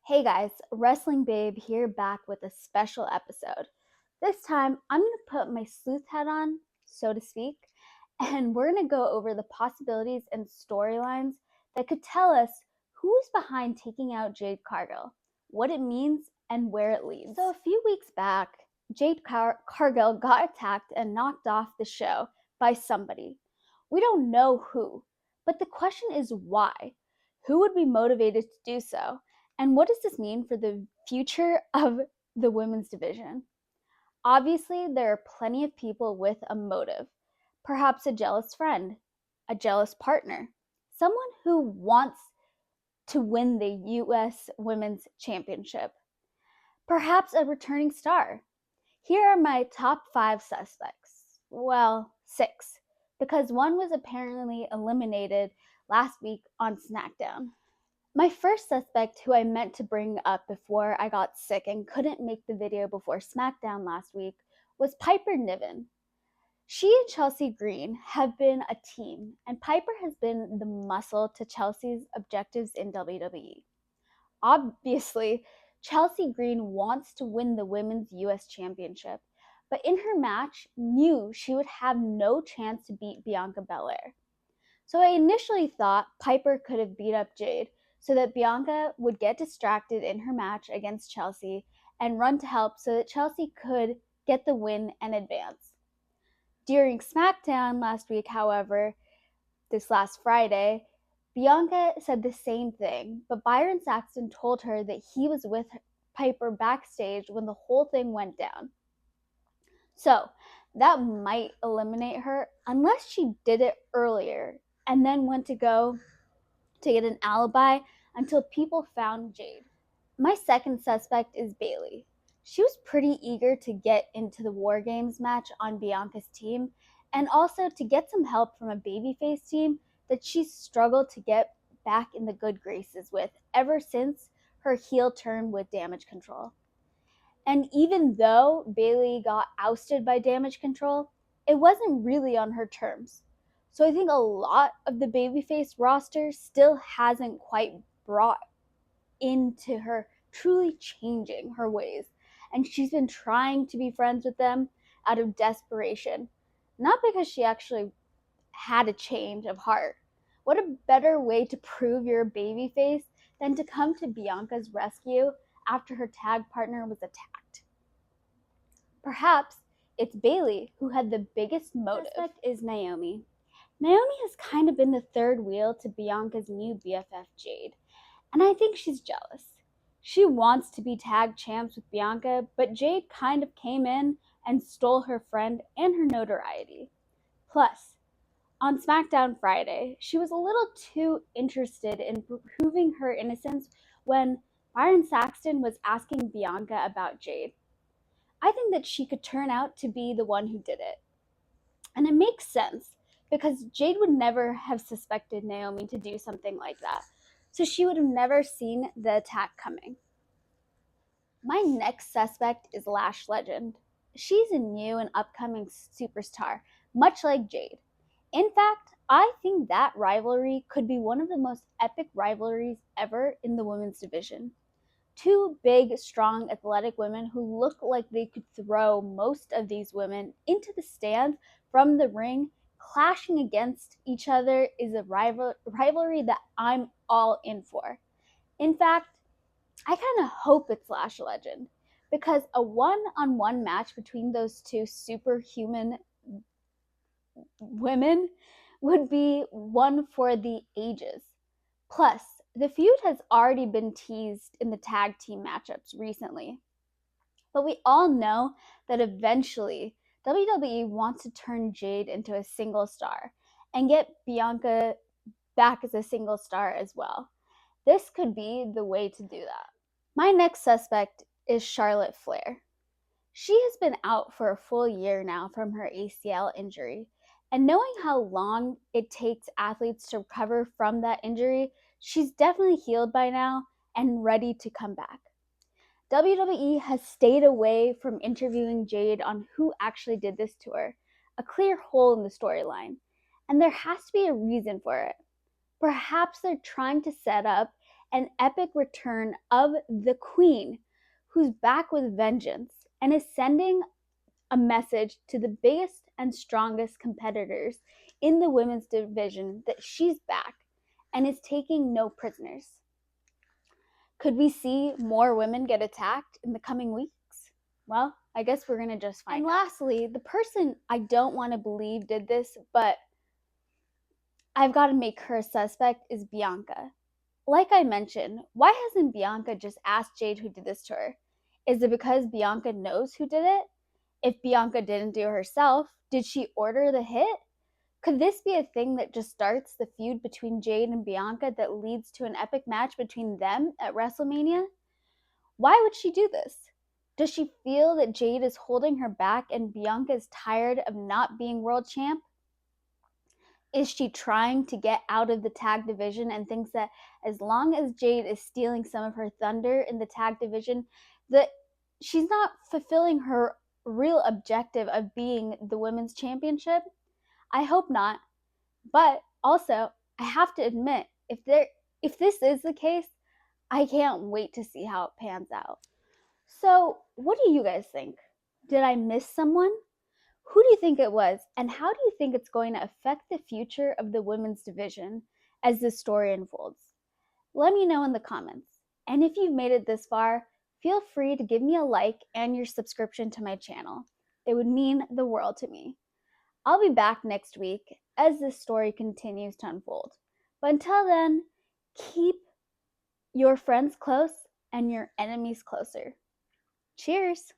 Hey guys, Wrestling Babe here back with a special episode. This time, I'm going to put my sleuth hat on, so to speak, and we're going to go over the possibilities and storylines that could tell us who's behind taking out Jade Cargill, what it means, and where it leads. So, a few weeks back, Jade Cargill got attacked and knocked off the show by somebody. We don't know who, but the question is why? Who would be motivated to do so? And what does this mean for the future of the women's division? Obviously, there are plenty of people with a motive. Perhaps a jealous friend, a jealous partner, someone who wants to win the US Women's Championship. Perhaps a returning star. Here are my top 5 suspects. Well, 6, because one was apparently eliminated last week on SmackDown. My first suspect, who I meant to bring up before I got sick and couldn't make the video before SmackDown last week, was Piper Niven. She and Chelsea Green have been a team, and Piper has been the muscle to Chelsea's objectives in WWE. Obviously, Chelsea Green wants to win the Women's US Championship, but in her match, knew she would have no chance to beat Bianca Belair. So I initially thought Piper could have beat up Jade so that Bianca would get distracted in her match against Chelsea and run to help so that Chelsea could get the win and advance. During SmackDown last week, however, this last Friday, Bianca said the same thing, but Byron Saxton told her that he was with Piper backstage when the whole thing went down. So that might eliminate her unless she did it earlier and then went to go to get an alibi until people found Jade. My second suspect is Bayley. She was pretty eager to get into the War Games match on Bianca's team and also to get some help from a babyface team that she struggled to get back in the good graces with ever since her heel turn with Damage Control. And even though Bayley got ousted by Damage Control, it wasn't really on her terms. So I think a lot of the babyface roster still hasn't quite brought into her truly changing her ways. And she's been trying to be friends with them out of desperation, not because she actually had a change of heart. What a better way to prove you're a babyface than to come to Bianca's rescue after her tag partner was attacked. Perhaps it's Bayley who had the biggest motive. The suspect is Naomi. Naomi has kind of been the third wheel to Bianca's new BFF Jade, and I think she's jealous. She wants to be tag champs with Bianca, but Jade kind of came in and stole her friend and her notoriety. Plus, on SmackDown Friday, she was a little too interested in proving her innocence when Byron Saxton was asking Bianca about Jade. I think that she could turn out to be the one who did it. And it makes sense because Jade would never have suspected Naomi to do something like that. So she would have never seen the attack coming. My next suspect is Lash Legend. She's a new and upcoming superstar, much like Jade. In fact, I think that rivalry could be one of the most epic rivalries ever in the women's division. Two big, strong, athletic women who look like they could throw most of these women into the stands from the ring, clashing against each other is a rivalry that I'm all in for. In fact, I kind of hope it's Lash Legend because a one-on-one match between those two superhuman women would be one for the ages. Plus, the feud has already been teased in the tag team matchups recently. But we all know that eventually WWE wants to turn Jade into a single star and get Bianca back as a single star as well. This could be the way to do that. My next suspect is Charlotte Flair. She has been out for a full year now from her ACL injury, and knowing how long it takes athletes to recover from that injury, she's definitely healed by now and ready to come back. WWE has stayed away from interviewing Jade on who actually did this to her, a clear hole in the storyline, and there has to be a reason for it. Perhaps they're trying to set up an epic return of the Queen, who's back with vengeance and is sending a message to the biggest and strongest competitors in the women's division that she's back and is taking no prisoners. Could we see more women get attacked in the coming weeks? Well, I guess we're going to just find out. And lastly, the person I don't want to believe did this, but I've got to make her a suspect, is Bianca. Like I mentioned, why hasn't Bianca just asked Jade who did this to her? Is it because Bianca knows who did it? If Bianca didn't do it herself, did she order the hit? Could this be a thing that just starts the feud between Jade and Bianca that leads to an epic match between them at WrestleMania? Why would she do this? Does she feel that Jade is holding her back and Bianca is tired of not being world champ? Is she trying to get out of the tag division and thinks that as long as Jade is stealing some of her thunder in the tag division, that she's not fulfilling her real objective of being the women's championship? I hope not. But also, I have to admit, if this is the case, I can't wait to see how it pans out. So, what do you guys think? Did I miss someone? Who do you think it was? And how do you think it's going to affect the future of the women's division as this story unfolds? Let me know in the comments. And if you've made it this far, feel free to give me a like and your subscription to my channel. It would mean the world to me. I'll be back next week as this story continues to unfold. But until then, keep your friends close and your enemies closer. Cheers!